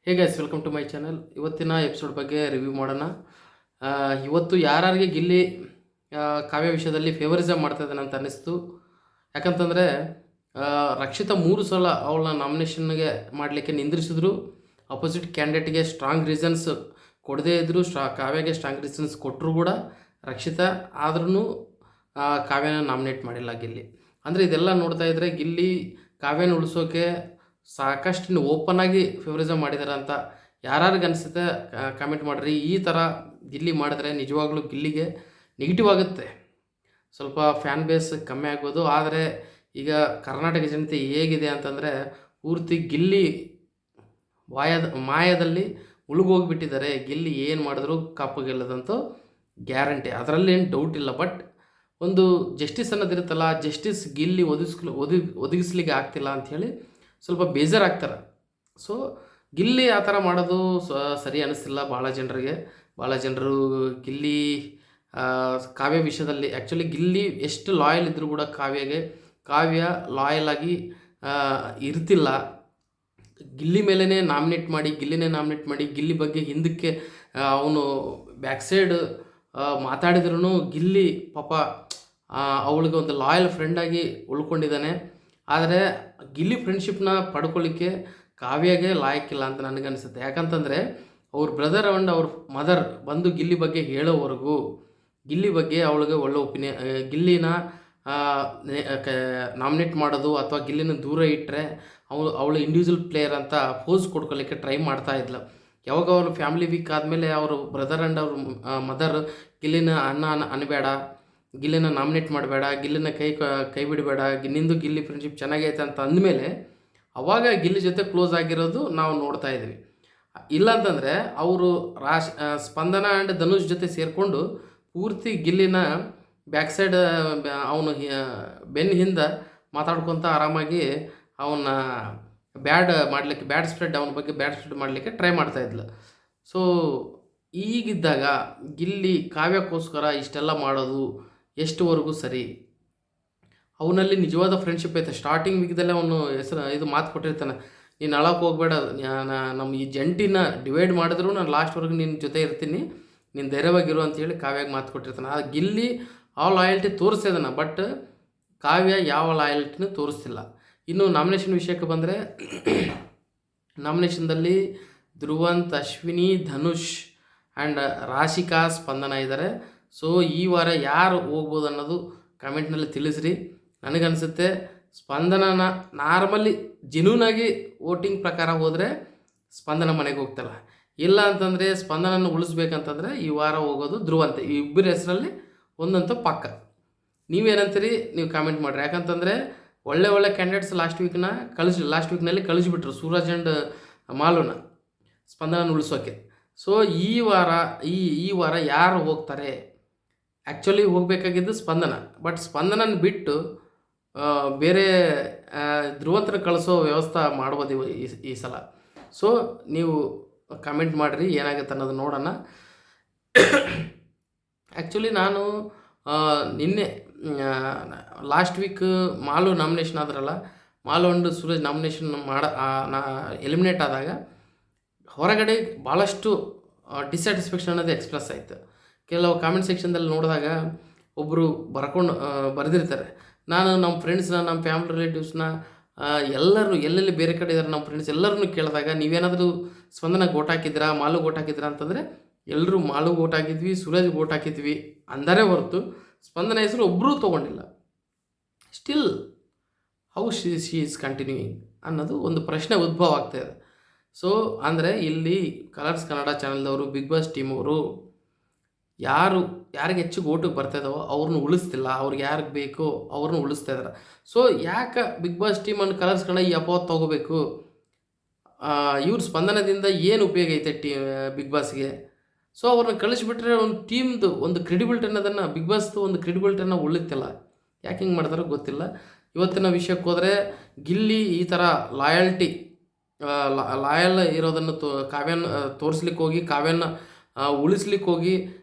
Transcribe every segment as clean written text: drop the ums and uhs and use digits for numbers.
Hey guys, welcome to my channel. ಇವತ್ತಿನ episode ಬಗ್ಗೆ review ಮಾಡೋಣ. ಇವತ್ತು ಯಾರಿಗೆ ಗಿಲ್ಲಿ ಕಾವ್ಯ ವಿಷಯದಲ್ಲಿ ಫೇವರಿಸಮ್ ಮಾಡ್ತಾ ಇದ್ದಾನೆ ಅಂತ ಅನ್ನಿಸ್ತು. ಯಾಕಂತಂದರೆ ರಕ್ಷಿತಾ 3 ಸಲ ಅವಳನ್ನ ನಾಮಿನೇಷನ್ಗೆ ಮಾಡಲಿಕ್ಕೆ ನಿಂದ್ರಿಸಿದ್ರು. ಅಪೋಸಿಟ್ ಕ್ಯಾಂಡಿಡೇಟ್ಗೆ ಸ್ಟ್ರಾಂಗ್ ರೀಸನ್ಸ್ ಕೊಡದೇ ಇದ್ದರು, ಕಾವ್ಯಗೆ ಸ್ಟ್ರಾಂಗ್ ರೀಸನ್ಸ್ ಕೊಟ್ಟರು ಕೂಡ ರಕ್ಷಿತಾ. ಆದ್ರೂ ಕಾವ್ಯನ ನಾಮಿನೇಟ್ ಮಾಡಿಲ್ಲ ಗಿಲ್ಲಿ. ಅಂದರೆ ಇದೆಲ್ಲ ನೋಡ್ತಾ ಇದ್ದರೆ ಗಿಲ್ಲಿ ಕಾವ್ಯನ ಉಳಿಸೋಕೆ ಸಾಕಷ್ಟು ಓಪನ್ ಆಗಿ ಫೇವರಿಸಮ್ ಮಾಡಿದ್ದಾರೆ ಅಂತ ಯಾರಿಗೆ ಅನಿಸುತ್ತೆ ಕಾಮೆಂಟ್ ಮಾಡಿರಿ. ಈ ಥರ ಗಿಲ್ಲಿ ಮಾಡಿದ್ರೆ ನಿಜವಾಗ್ಲೂ ಗಿಲ್ಲಿಗೆ ನೆಗೆಟಿವ್ ಆಗುತ್ತೆ, ಸ್ವಲ್ಪ ಫ್ಯಾನ್ ಬೇಸ್ ಕಮ್ಮಿ ಆಗ್ಬೋದು. ಆದರೆ ಈಗ ಕರ್ನಾಟಕ ಜನತೆ ಹೇಗಿದೆ ಅಂತಂದರೆ ಪೂರ್ತಿ ಗಿಲ್ಲಿ ಮಾಯದಲ್ಲಿ ಮುಳುಗೋಗಿಬಿಟ್ಟಿದ್ದಾರೆ. ಗಿಲ್ಲಿ ಏನು ಮಾಡಿದ್ರು ಕಪ್ಪು ಗೆಲ್ಲದಂತೂ ಗ್ಯಾರಂಟಿ, ಅದರಲ್ಲೇನು ಡೌಟ್ ಇಲ್ಲ. ಬಟ್ ಒಂದು ಜಸ್ಟಿಸ್ ಅನ್ನೋದಿರುತ್ತಲ್ಲ, ಜಸ್ಟಿಸ್ ಗಿಲ್ಲಿ ಒದಗಿಸ್ಲಿಕ್ಕೆ ಆಗ್ತಿಲ್ಲ ಅಂಥೇಳಿ ಸ್ವಲ್ಪ ಬೇಜಾರಾಗ್ತಾರೆ. ಸೊ ಗಿಲ್ಲಿ ಆ ಥರ ಮಾಡೋದು ಸರಿ ಅನ್ನಿಸ್ತಿಲ್ಲ ಭಾಳ ಜನರು ಗಿಲ್ಲಿ ಕಾವ್ಯ ವಿಷಯದಲ್ಲಿ. ಆ್ಯಕ್ಚುಲಿ ಗಿಲ್ಲಿ ಎಷ್ಟು ಲಾಯಲ್ ಇದ್ದರೂ ಕೂಡ ಕಾವ್ಯ ಲಾಯಲ್ ಆಗಿ ಇರ್ತಿಲ್ಲ. ಗಿಲ್ಲಿ ಮೇಲೇ ನಾಮಿನೇಟ್ ಮಾಡಿ ಗಿಲ್ಲಿ ಬಗ್ಗೆ ಹಿಂದಕ್ಕೆ ಅವನು ಬ್ಯಾಕ್ ಸೈಡ್ ಮಾತಾಡಿದ್ರೂ ಗಿಲ್ಲಿ ಪಾಪ ಅವಳಿಗೆ ಒಂದು ಲಾಯಲ್ ಫ್ರೆಂಡಾಗಿ ಉಳ್ಕೊಂಡಿದ್ದಾನೆ. ಆದರೆ ಗಿಲ್ಲಿ ಫ್ರೆಂಡ್ಶಿಪ್ನ ಪಡ್ಕೊಳ್ಳಿಕ್ಕೆ ಕಾವ್ಯಗೆ ಲಾಯಕ್ಕಿಲ್ಲ ಅಂತ ನನಗನ್ಸುತ್ತೆ. ಯಾಕಂತಂದರೆ ಅವ್ರ ಬ್ರದರ್ ಆ್ಯಂಡ್ ಅವ್ರ ಮದರ್ ಬಂದು ಗಿಲ್ಲಿ ಬಗ್ಗೆ ಹೇಳೋವರೆಗೂ ಗಿಲ್ಲಿ ಬಗ್ಗೆ ಅವಳಿಗೆ ಒಳ್ಳೆ ಗಿಲ್ಲಿನ ನಾಮಿನೇಟ್ ಮಾಡೋದು ಅಥವಾ ಗಿಲ್ಲಿನ ದೂರ ಇಟ್ಟರೆ ಅವಳು ಇಂಡಿವಿಜುವಲ್ ಪ್ಲೇಯರ್ ಅಂತ ಪೋಸ್ ಕೊಡ್ಕೊಳ್ಳಿಕ್ಕೆ ಟ್ರೈ ಮಾಡ್ತಾ ಇದ್ಲು. ಯಾವಾಗ ಅವರು ಫ್ಯಾಮಿಲಿ ವೀಕ್ ಆದಮೇಲೆ ಅವರು ಬ್ರದರ್ ಆ್ಯಂಡ್ ಅವ್ರ ಮದರ್ ಗಿಲ್ಲಿನ ಅನಬೇಡ, ಗಿಲ್ಲಿನ ನಾಮಿನೇಟ್ ಮಾಡಬೇಡ, ಗಿಲ್ಲಿನ ಕೈ ಬಿಡಬೇಡ, ನಿಂದು ಗಿಲ್ಲಿ ಫ್ರೆಂಡ್ಶಿಪ್ ಚೆನ್ನಾಗೈತೆ ಅಂತ ಅಂದಮೇಲೆ ಅವಾಗ ಗಿಲ್ಲಿ ಜೊತೆ ಕ್ಲೋಸ್ ಆಗಿರೋದು ನಾವು ನೋಡ್ತಾ ಇದ್ವಿ. ಇಲ್ಲಾಂತಂದರೆ ಅವರು ಸ್ಪಂದನ ಆ್ಯಂಡ್ ಧನುಷ್ ಜೊತೆ ಸೇರಿಕೊಂಡು ಪೂರ್ತಿ ಗಿಲ್ಲಿನ ಬ್ಯಾಕ್ ಸೈಡ್ ಅವನು ಬೆನ್ನ ಹಿಂದೆ ಮಾತಾಡ್ಕೊತ ಆರಾಮಾಗಿ ಅವನ್ನ ಬ್ಯಾಡ್ ಸ್ಪ್ರೆಡ್ ಮಾಡಲಿಕ್ಕೆ ಟ್ರೈ ಮಾಡ್ತಾಯಿದ್ಲು. ಸೊ ಈಗಿದ್ದಾಗ ಗಿಲ್ಲಿ ಕಾವ್ಯಕ್ಕೋಸ್ಕರ ಇಷ್ಟೆಲ್ಲ ಮಾಡೋದು ಎಷ್ಟುವರೆಗೂ ಸರಿ? ಅವನಲ್ಲಿ ನಿಜವಾದ ಫ್ರೆಂಡ್ಶಿಪ್ ಐತೆ. ಸ್ಟಾರ್ಟಿಂಗ್ ವೀಕ್ದಲ್ಲೇ ಅವನು ಇದು ಮಾತು ಕೊಟ್ಟಿರ್ತಾನೆ, ನೀನು ಅಳಕ್ಕೆ ಹೋಗ್ಬೇಡ, ನಮ್ಮ ಈ ಜಂಟಿನ ಡಿವೈಡ್ ಮಾಡಿದ್ರು ನಾನು ಲಾಸ್ಟ್ವರೆಗೂ ನಿನ್ನ ಜೊತೆ ಇರ್ತೀನಿ, ನೀನು ಧೈರ್ಯವಾಗಿರು ಅಂತೇಳಿ ಕಾವ್ಯಾಗೆ ಮಾತು ಕೊಟ್ಟಿರ್ತಾನೆ. ಆ ಗಿಲ್ಲಿ ಆ ಲಾಯಲ್ಟಿ ತೋರಿಸ್ತಿದ್ದಾನೆ, ಬಟ್ ಕಾವ್ಯ ಯಾವ ಲಾಯಲ್ಟಿನೂ ತೋರಿಸ್ತಿಲ್ಲ. ಇನ್ನು ನಾಮಿನೇಷನ್ ವಿಷಯಕ್ಕೆ ಬಂದರೆ, ನಾಮಿನೇಷನ್ದಲ್ಲಿ ಧ್ರುವಂತ್, ಅಶ್ವಿನಿ, ಧನುಷ್ ಆ್ಯಂಡ್ ರಾಶಿಕಾ, ಸ್ಪಂದನ ಇದ್ದಾರೆ. ಸೊ ಈ ವಾರ ಯಾರು ಹೋಗ್ಬೋದು ಅನ್ನೋದು ಕಮೆಂಟ್ನಲ್ಲಿ ತಿಳಿಸ್ರಿ. ನನಗನ್ಸುತ್ತೆ ಸ್ಪಂದನನ ನಾರ್ಮಲಿ ಜೆನ್ಯೂನಾಗಿ ವೋಟಿಂಗ್ ಪ್ರಕಾರ ಹೋದರೆ ಸ್ಪಂದನ ಮನೆಗೆ ಹೋಗ್ತಲ್ಲ. ಇಲ್ಲ ಅಂತಂದರೆ ಸ್ಪಂದನನ ಉಳಿಸ್ಬೇಕಂತಂದರೆ ಈ ವಾರ ಹೋಗೋದು ಧ್ರುವಂತೆ. ಈ ಇಬ್ಬರ ಹೆಸರಲ್ಲಿ ಒಂದಂತೂ ಪಕ್ಕ. ನೀವೇನಂತೀರಿ? ನೀವು ಕಾಮೆಂಟ್ ಮಾಡಿರಿ. ಯಾಕಂತಂದರೆ ಒಳ್ಳೆ ಕ್ಯಾಂಡಿಡೇಟ್ಸ್ ಲಾಸ್ಟ್ ವೀಕ್ನಲ್ಲಿ ಕಳಿಸ್ಬಿಟ್ರು ಸೂರಜ್ ಆ್ಯಂಡ್ ಮಾಲುನ ಸ್ಪಂದನ ಉಳಿಸೋಕೆ. ಸೊ ಈ ವಾರ ಯಾರು ಹೋಗ್ತಾರೆ? ಆ್ಯಕ್ಚುಲಿ ಹೋಗಬೇಕಾಗಿದ್ದು ಸ್ಪಂದನ, ಬಟ್ ಸ್ಪಂದನನ ಬಿಟ್ಟು ಬೇರೆ ಧ್ರುವಂತರ ಕಳಿಸೋ ವ್ಯವಸ್ಥೆ ಮಾಡ್ಬೋದು ಈ ಸಲ. ಸೊ ನೀವು ಕಮೆಂಟ್ ಮಾಡಿರಿ ಏನಾಗುತ್ತೆ ಅನ್ನೋದು ನೋಡೋಣ. ಆ್ಯಕ್ಚುಲಿ ನಾನು ನಿನ್ನೆ ಲಾಸ್ಟ್ ವೀಕ್ ಮಾಲು ನಾಮಿನೇಷನ್ ಆದ್ರಲ್ಲ, Malu and Suraj nomination eliminate ಆದಾಗ ಹೊರಗಡೆ ಭಾಳಷ್ಟು ಡಿಸ್ಸ್ಯಾಟಿಸ್ಫ್ಯಾಕ್ಷನ್ ಅನ್ನೋದು ಎಕ್ಸ್ಪ್ರೆಸ್ ಆಯಿತು. ಕೆಲವು ಕಾಮೆಂಟ್ ಸೆಕ್ಷನ್ದಲ್ಲಿ ನೋಡಿದಾಗ ಒಬ್ಬರು ಬರೆದಿರ್ತಾರೆ, ನಾನು ನಮ್ಮ ಫ್ರೆಂಡ್ಸ್ನ, ನಮ್ಮ ಫ್ಯಾಮಿಲಿ ರಿಲೇಟಿವ್ಸ್ನ ಎಲ್ಲರೂ ಎಲ್ಲೆಲ್ಲಿ ಬೇರೆ ಕಡೆ ಇದ್ದಾರೆ ನಮ್ಮ ಫ್ರೆಂಡ್ಸ್ ಎಲ್ಲರನ್ನೂ ಕೇಳಿದಾಗ ನೀವೇನಾದರೂ ಸ್ಪಂದನಕ್ಕೆ ಓಟ್ ಹಾಕಿದ್ರಾ, ಮಾಲುಗೆ ಓಟ್ ಹಾಕಿದ್ರಾ ಅಂತಂದರೆ ಎಲ್ಲರೂ ಮಾಲುಗೆ ಓಟ್ ಹಾಕಿದ್ವಿ, ಸೂರಜ್ಗೆ ಓಟ್ ಹಾಕಿದ್ವಿ ಅಂದರೆ ಹೊರತು ಸ್ಪಂದನ ಹೆಸರು ಒಬ್ಬರೂ ತೊಗೊಂಡಿಲ್ಲ. Still how she is continuing ಅನ್ನೋದು ಒಂದು ಪ್ರಶ್ನೆ ಉದ್ಭವ ಆಗ್ತಾಯಿದೆ. ಸೊ ಅಂದರೆ ಇಲ್ಲಿ ಕಲರ್ಸ್ ಕನ್ನಡ ಚಾನಲ್ದವರು, ಬಿಗ್ ಬಾಸ್ ಟೀಮ್ ಅವರು ಯಾರಿಗೆ ಹೆಚ್ಚು ಓಟಿಗೆ ಬರ್ತಾಯಿದ್ದಾವೋ ಅವ್ರನ್ನ ಉಳಿಸ್ತಿಲ್ಲ, ಅವ್ರಿಗೆ ಯಾರಿಗೆ ಬೇಕೋ ಅವ್ರನ್ನ ಉಳಿಸ್ತಾ ಇದ್ದಾರೆ. ಸೊ ಯಾಕೆ Bigg Boss team and Colors Kannada ಈ ಅಪವಾದ ತೊಗೋಬೇಕು? ಇವ್ರ ಸ್ಪಂದನದಿಂದ ಏನು ಉಪಯೋಗ ಐತೆ ಬಿಗ್ ಬಾಸ್ಗೆ? ಸೊ ಅವ್ರನ್ನ ಕಳಿಸ್ಬಿಟ್ರೆ ಒಂದು ಟೀಮ್ದು ಒಂದು ಕ್ರೆಡಿಬಿಲಿಟಿ ಅನ್ನೋದನ್ನು, ಬಿಗ್ ಬಾಸ್ದು ಒಂದು ಕ್ರೆಡಿಬಿಲಿಟಿಯನ್ನು ಉಳಿತಿಲ್ಲ. ಯಾಕೆ ಹಿಂಗೆ ಮಾಡ್ತಾರೋ ಗೊತ್ತಿಲ್ಲ. ಇವತ್ತಿನ ವಿಷಯಕ್ಕೆ ಹೋದರೆ ಗಿಲ್ಲಿ ಈ ಥರ ಲಾಯಲ್ ಇರೋದನ್ನು ಕಾವ್ಯನ ತೋರಿಸ್ಲಿಕ್ಕೆ ಹೋಗಿ, ಕಾವ್ಯನ ಉಳಿಸ್ಲಿಕ್ಕೆ ಹೋಗಿ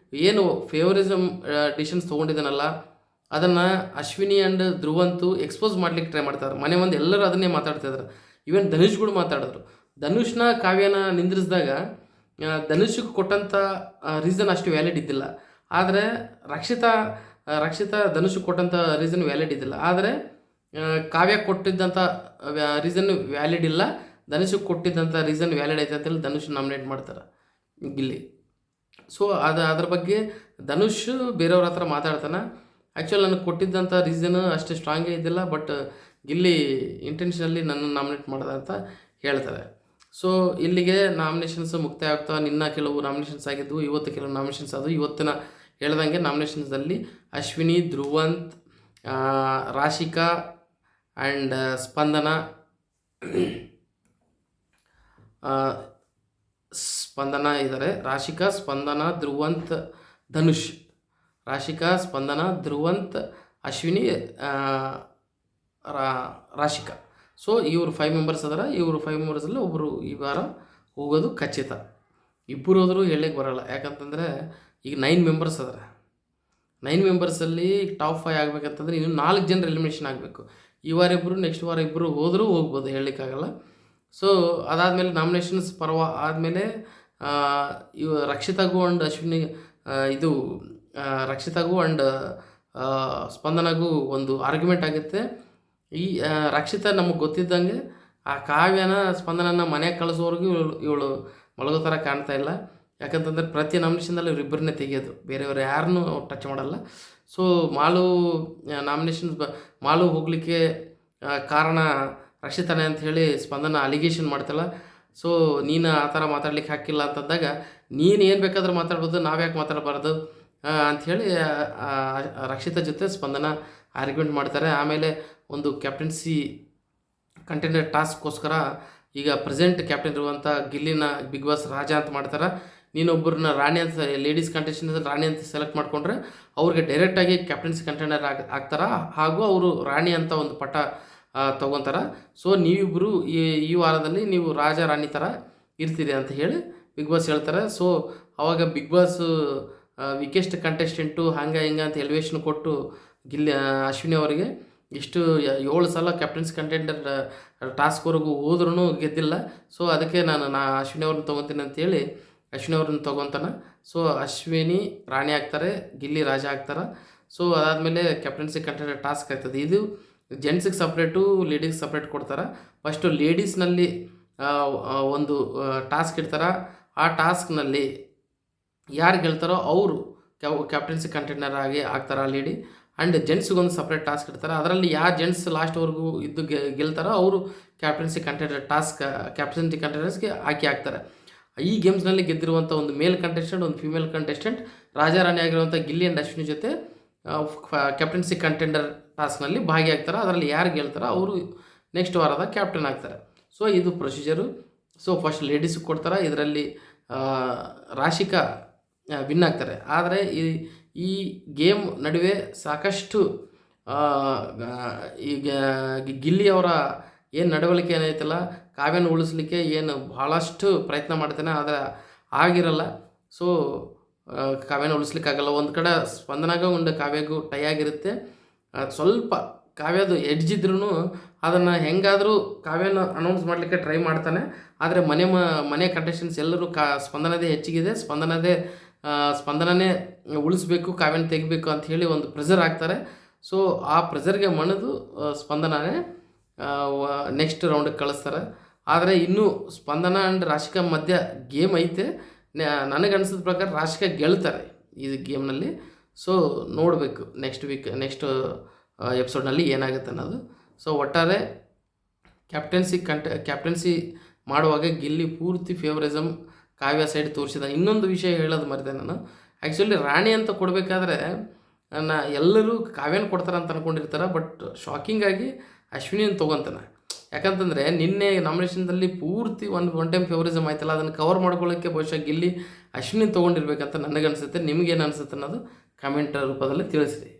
ಏನು ಫೇವರಿಸಮ್ ಡಿಸಿಷನ್ಸ್ ತೊಗೊಂಡಿದ್ದಾನಲ್ಲ ಅದನ್ನು ಅಶ್ವಿನಿ ಆ್ಯಂಡ್ ಧ್ರುವಂತು ಎಕ್ಸ್ಪೋಸ್ ಮಾಡ್ಲಿಕ್ಕೆ ಟ್ರೈ ಮಾಡ್ತಾರೆ. ಮನೆ ಮಂದಿ ಎಲ್ಲರೂ ಅದನ್ನೇ ಮಾತಾಡ್ತಾಯಿದ್ದಾರೆ. ಈವನ್ ಧನುಷ್ ಕೂಡ ಮಾತಾಡಿದ್ರು. ಧನುಷ್ನ ಕಾವ್ಯನ ನಿಂದ್ರಿಸಿದಾಗ ಧನುಷ್ಗೆ ಕೊಟ್ಟಂಥ ರೀಸನ್ ಅಷ್ಟು ವ್ಯಾಲಿಡ್ ಇದ್ದಿಲ್ಲ. ಆದರೆ ರಕ್ಷಿತಾ ಧನುಷ್ಗೆ ಕೊಟ್ಟಂಥ ರೀಸನ್ ವ್ಯಾಲಿಡ್ ಇದ್ದಿಲ್ಲ. ಆದರೆ ಕಾವ್ಯ ಕೊಟ್ಟಿದ್ದಂಥ ರೀಸನ್ ವ್ಯಾಲಿಡ್ ಇಲ್ಲ, ಧನುಷ್ಗೆ ಕೊಟ್ಟಿದ್ದಂಥ ರೀಸನ್ ವ್ಯಾಲಿಡ್ ಐತೆ ಅಂತೇಳಿ ಧನುಷ್ ನಾಮಿನೇಟ್ ಮಾಡ್ತಾರೆ ಗಿಲ್ಲಿ. ಸೊ ಅದ್ರ ಬಗ್ಗೆ ಧನುಷ್ ಬೇರೆಯವ್ರ ಹತ್ರ ಮಾತಾಡ್ತಾನೆ. ಆ್ಯಕ್ಚುಲಿ ನನಗೆ ಕೊಟ್ಟಿದ್ದಂಥ ರೀಸನ್ ಅಷ್ಟು ಸ್ಟ್ರಾಂಗೇ ಇದ್ದಿಲ್ಲ, ಬಟ್ ಗಿಲ್ಲಿ ಇಂಟೆನ್ಷನಲ್ಲಿ ನನ್ನ ನಾಮಿನೇಟ್ ಮಾಡಿದೆ ಅಂತ ಹೇಳ್ತಾರೆ. ಸೊ ಇಲ್ಲಿಗೆ ನಾಮಿನೇಷನ್ಸ್ ಮುಕ್ತಾಯ ಆಗ್ತಾವೆ. ನಿನ್ನ ಕೆಲವು ನಾಮಿನೇಷನ್ಸ್ ಆಗಿದ್ವು, ಇವತ್ತು ಕೆಲವು ನಾಮಿನೇಷನ್ಸ್ ಆದವು. ಇವತ್ತಿನ ಹೇಳ್ದಂಗೆ ನಾಮಿನೇಷನ್ಸಲ್ಲಿ ಅಶ್ವಿನಿ, ಧ್ರುವಂತ್, ರಾಶಿಕಾ ಆ್ಯಂಡ್ ಸ್ಪಂದನ ಇದ್ದಾರೆ. ರಾಶಿಕಾ, ಸ್ಪಂದನ, ಧ್ರುವಂತ್, ಧನುಷ್. ರಾಶಿಕಾ, ಸ್ಪಂದನ, ಧ್ರುವಂತ್, ಅಶ್ವಿನಿ, ರಾಶಿಕಾ. ಸೊ ಇವರು 5 ಮೆಂಬರ್ಸ್ ಅದರ. ಇವರು 5 ಮೆಂಬರ್ಸಲ್ಲಿ ಒಬ್ಬರು ಈ ವಾರ ಹೋಗೋದು ಖಚಿತ. ಇಬ್ಬರು ಹೋದರೂ ಹೇಳಕ್ಕೆ ಬರೋಲ್ಲ, ಯಾಕಂತಂದರೆ ಈಗ 9 ಮೆಂಬರ್ಸ್ ಅದರ. 9 ಮೆಂಬರ್ಸಲ್ಲಿ ಟಾಪ್ 5 ಆಗಬೇಕಂತಂದ್ರೆ ಇನ್ನು 4 ಜನರು ಎಲಿಮಿನೇಷನ್ ಆಗಬೇಕು. ಈ ವಾರ ಇಬ್ಬರು, ನೆಕ್ಸ್ಟ್ ವಾರ ಇಬ್ಬರು ಹೋದರೂ ಹೋಗ್ಬೋದು, ಹೇಳಲಿಕ್ಕಾಗಲ್ಲ. ಸೊ ಅದಾದಮೇಲೆ ನಾಮಿನೇಷನ್ಸ್ ಆದಮೇಲೆ ರಕ್ಷಿತಾಗೂ ಆ್ಯಂಡ್ ಅಶ್ವಿನಿ ರಕ್ಷಿತಾಗೂ ಆ್ಯಂಡ್ ಸ್ಪಂದನಾಗೂ ಒಂದು ಆರ್ಗ್ಯುಮೆಂಟ್ ಆಗುತ್ತೆ. ಈ ರಕ್ಷಿತಾ ನಮಗೆ ಗೊತ್ತಿದ್ದಂಗೆ ಆ ಕಾವ್ಯನ ಸ್ಪಂದನನ ಮನೆಗೆ ಕಳಿಸೋವರೆಗೂ ಇವಳು ಮಲಗೋ ಥರ ಕಾಣ್ತಾ ಇಲ್ಲ. ಯಾಕಂತಂದರೆ ಪ್ರತಿ ನಾಮಿನೇಷನ್ದಲ್ಲಿ ಇವರಿಬ್ಬರನ್ನೇ ತೆಗೆಯೋದು, ಬೇರೆಯವರು ಯಾರನ್ನೂ ಟಚ್ ಮಾಡಲ್ಲ. ಸೊ ಮಾಲು ಹೋಗಲಿಕ್ಕೆ ಕಾರಣ ರಕ್ಷಿತಾನೆ ಅಂತ ಹೇಳಿ ಸ್ಪಂದನ ಅಲಿಗೇಷನ್ ಮಾಡ್ತಾಳೆ. ಸೊ ನೀನು ಆ ಥರ ಮಾತಾಡ್ಲಿಕ್ಕೆ ಹಾಕಿಲ್ಲ ಅಂತಂದಾಗ ನೀನು ಏನು ಬೇಕಾದ್ರೂ ಮಾತಾಡ್ಬೋದು, ನಾವ್ಯಾಕೆ ಮಾತಾಡಬಾರ್ದು ಅಂಥೇಳಿ ರಕ್ಷಿತಾ ಜೊತೆ ಸ್ಪಂದನ ಆರ್ಗ್ಯುಮೆಂಟ್ ಮಾಡ್ತಾರೆ. ಆಮೇಲೆ ಒಂದು ಕ್ಯಾಪ್ಟನ್ಸಿ ಕಂಟೆಂಡರ್ ಟಾಸ್ಕ್ಗೋಸ್ಕರ ಈಗ ಪ್ರೆಸೆಂಟ್ ಕ್ಯಾಪ್ಟನ್ ಇರುವಂಥ ಗಿಲ್ಲಿನ ಬಿಗ್ ಬಾಸ್ ರಾಜ ಅಂತ ಮಾಡ್ತಾರೆ. ನೀನೊಬ್ಬರನ್ನ ರಾಣಿ ಅಂತ, ಲೇಡೀಸ್ ಕಂಟೆಸ್ಟೆಂಟ್ ರಾಣಿ ಅಂತ ಸೆಲೆಕ್ಟ್ ಮಾಡಿಕೊಂಡ್ರೆ ಅವ್ರಿಗೆ ಡೈರೆಕ್ಟಾಗಿ ಕ್ಯಾಪ್ಟನ್ಸಿ ಕಂಟೆಂಡರ್ ಆಗ್ತಾರೆ, ಹಾಗೂ ಅವರು ರಾಣಿ ಅಂತ ಒಂದು ಪಟ್ಟ ತೊಗೊತಾರೆ. ಸೊ ನೀವಿಬ್ಬರು ಈ ವಾರದಲ್ಲಿ ನೀವು ರಾಜ ರಾಣಿ ಥರ ಇರ್ತೀರಿ ಅಂತ ಹೇಳಿ ಬಿಗ್ ಬಾಸ್ ಹೇಳ್ತಾರೆ. ಸೊ ಅವಾಗ ಬಿಗ್ ಬಾಸ್ ವೀಕೆಸ್ಟ್ ಕಂಟೆಸ್ಟೆಂಟು ಹಂಗೆ ಹಿಂಗೆ ಅಂತ ಎಲಿವೇಶನ್ ಕೊಟ್ಟು ಅಶ್ವಿನಿ ಅವರಿಗೆ ಇಷ್ಟು 7 ಸಲ ಕ್ಯಾಪ್ಟನ್ಸಿ ಕಂಟೆಂಡರ್ ಟಾಸ್ಕ್ವರೆಗೂ ಹೋದ್ರೂ ಗೆದ್ದಿಲ್ಲ. ಸೊ ಅದಕ್ಕೆ ನಾನು ಅಶ್ವಿನಿ ಅವ್ರನ್ನ ತೊಗೊತೀನಿ ಅಂತೇಳಿ ಅಶ್ವಿನಿ ಅವ್ರನ್ನ ತೊಗೊತಾನೆ. ಸೊ ಅಶ್ವಿನಿ ರಾಣಿ ಆಗ್ತಾರೆ, ಗಿಲ್ಲಿ ರಾಜ ಆಗ್ತಾರೆ. ಸೊ ಅದಾದಮೇಲೆ ಕ್ಯಾಪ್ಟನ್ಸಿ ಕಂಟೆಂಡರ್ ಟಾಸ್ಕ್ ಆಗ್ತದೆ. ಇದು ಜೆಂಟ್ಸಿಗೆ ಸಪ್ರೇಟು, ಲೇಡೀಸ್ಗೆ ಸಪ್ರೇಟ್ ಕೊಡ್ತಾರೆ. ಫಸ್ಟು ಲೇಡೀಸ್ನಲ್ಲಿ ಒಂದು ಟಾಸ್ಕ್ ಇಡ್ತಾರೆ. ಆ ಟಾಸ್ಕ್ನಲ್ಲಿ ಯಾರು ಗೆಲ್ತಾರೋ ಅವರು ಕ್ಯಾಪ್ಟನ್ಸಿ ಕಂಟೆಂಡರ್ ಆಗಿ ಆಗ್ತಾರೆ ಲೇಡಿ. ಆ್ಯಂಡ್ ಜೆಂಟ್ಸ್ಗೊಂದು ಸಪ್ರೇಟ್ ಟಾಸ್ಕ್ ಇಡ್ತಾರೆ. ಅದರಲ್ಲಿ ಯಾವ ಜೆಂಟ್ಸ್ ಲಾಸ್ಟ್ವರೆಗೂ ಇದ್ದು ಗೆಲ್ತಾರೋ ಅವರು ಕ್ಯಾಪ್ಟನ್ಸಿ ಕಂಟೆಂಡರ್ಸ್ಗೆ ಆಯ್ಕೆ ಆಗ್ತಾರೆ. ಈ ಗೇಮ್ಸ್ನಲ್ಲಿ ಗೆದ್ದಿರುವಂಥ ಒಂದು ಮೇಲ್ ಕಂಟೆಸ್ಟೆಂಟ್, ಒಂದು ಫಿಮೇಲ್ ಕಂಟೆಸ್ಟೆಂಟ್ ರಾಜಾ ರಾಣಿ ಆಗಿರುವಂಥ ಗಿಲ್ಲಿ ಆ್ಯಂಡ್ ಅಶ್ವಿನಿ ಜೊತೆ ಕ್ಯಾಪ್ಟನ್ಸಿ ಕಂಟೆಂಡರ್ ಟಾಸ್ಕ್ನಲ್ಲಿ ಭಾಗಿಯಾಗ್ತಾರೆ. ಅದರಲ್ಲಿ ಯಾರು ಗೆಲ್ತಾರೋ ಅವರು ನೆಕ್ಸ್ಟ್ ವಾರದ ಕ್ಯಾಪ್ಟನ್ ಆಗ್ತಾರೆ. ಸೊ ಇದು ಪ್ರೊಸೀಜರು. ಸೊ ಫಸ್ಟ್ ಲೇಡೀಸಿಗೆ ಕೊಡ್ತಾರೆ. ಇದರಲ್ಲಿ ರಾಶಿಕಾ ವಿನ್ ಆಗ್ತಾರೆ. ಆದರೆ ಈ ಗೇಮ್ ನಡುವೆ ಸಾಕಷ್ಟು ಈಗ ಗಿಲ್ಲಿಯವರ ಏನು ನಡವಳಿಕೆ ಏನೈತಲ್ಲ, ಕಾವ್ಯನ ಉಳಿಸ್ಲಿಕ್ಕೆ ಏನು ಭಾಳಷ್ಟು ಪ್ರಯತ್ನ ಮಾಡ್ತಾನೆ, ಆದರೆ ಆಗಿರಲ್ಲ. ಸೊ ಕಾವ್ಯನ ಉಳಿಸ್ಲಿಕ್ಕಾಗಲ್ಲ. ಒಂದು ಕಡೆ ಸ್ಪಂದನಾಗ ಒಂದು ಕಾವ್ಯಗೂ ಟೈ ಆಗಿರುತ್ತೆ. ಸ್ವಲ್ಪ ಕಾವ್ಯದು ಎಡ್ಜಿದ್ರೂ ಅದನ್ನು ಹೆಂಗಾದರೂ ಕಾವ್ಯನ ಅನೌನ್ಸ್ ಮಾಡಲಿಕ್ಕೆ ಟ್ರೈ ಮಾಡ್ತಾನೆ. ಆದರೆ ಮನೆ ಕಂಟೆಸ್ಟೆಂಟ್ಸ್ ಎಲ್ಲರೂ ಸ್ಪಂದನದೇ ಹೆಚ್ಚಿಗಿದೆ, ಸ್ಪಂದನನೇ ಉಳಿಸ್ಬೇಕು, ಕಾವ್ಯನ ತೆಗಿಬೇಕು ಅಂತ ಹೇಳಿ ಒಂದು ಪ್ರೆಷರ್ ಹಾಕ್ತಾರೆ. ಸೊ ಆ ಪ್ರೆಷರ್ಗೆ ಮಣಿದು ಸ್ಪಂದನನೇ ನೆಕ್ಸ್ಟ್ ರೌಂಡಿಗೆ ಕಳಿಸ್ತಾರೆ. ಆದರೆ ಇನ್ನೂ ಸ್ಪಂದನ ಆ್ಯಂಡ್ ರಾಶಿಕಾ ಮಧ್ಯ ಗೇಮ್ ಐತೆ. ನನಗೆ ಅನಿಸಿದ ಪ್ರಕಾರ ರಾಶಿಕಾ ಗೆಲ್ತಾರೆ ಈ ಗೇಮ್ನಲ್ಲಿ. ಸೊ ನೋಡಬೇಕು ನೆಕ್ಸ್ಟ್ ಎಪಿಸೋಡ್ನಲ್ಲಿ ಏನಾಗುತ್ತೆ ಅನ್ನೋದು. ಸೊ ಒಟ್ಟಾರೆ ಕ್ಯಾಪ್ಟನ್ಸಿ ಮಾಡುವಾಗ ಗಿಲ್ಲಿ ಪೂರ್ತಿ ಫೇವರಿಸಮ್ ಕಾವ್ಯ ಸೈಡ್ ತೋರಿಸಿದ. ಇನ್ನೊಂದು ವಿಷಯ ಹೇಳೋದು ಮರೆತೆ ನಾನು. ಆ್ಯಕ್ಚುಲಿ ರಾಣಿ ಅಂತ ಕೊಡಬೇಕಾದ್ರೆ ಎಲ್ಲರೂ ಕಾವ್ಯನ ಕೊಡ್ತಾರೆ ಅಂತ ಅಂದ್ಕೊಂಡಿರ್ತಾರೆ. ಬಟ್ ಶಾಕಿಂಗಾಗಿ ಅಶ್ವಿನಿಯನ್ನು ತೊಗೊತಾನೆ. ಯಾಕಂತಂದರೆ ನಿನ್ನೆ ನಾಮಿನೇಷನ್ದಲ್ಲಿ ಪೂರ್ತಿ ಒನ್ ಟೈಮ್ ಫೇವರಿಸಮ್ ಆಯ್ತಲ್ಲ, ಅದನ್ನು ಕವರ್ ಮಾಡ್ಕೊಳ್ಳೋಕ್ಕೆ ಬಹುಶಃ ಗಿಲ್ಲಿ ಅಶ್ವಿನಿ ತೊಗೊಂಡಿರ್ಬೇಕಂತ ನನಗನ್ಸುತ್ತೆ. ನಿಮಗೇನು ಅನಿಸುತ್ತೆ ಅನ್ನೋದು ಕಾಮೆಂಟ್ ರೂಪದಲ್ಲಿ ತಿಳಿಸಿರಿ.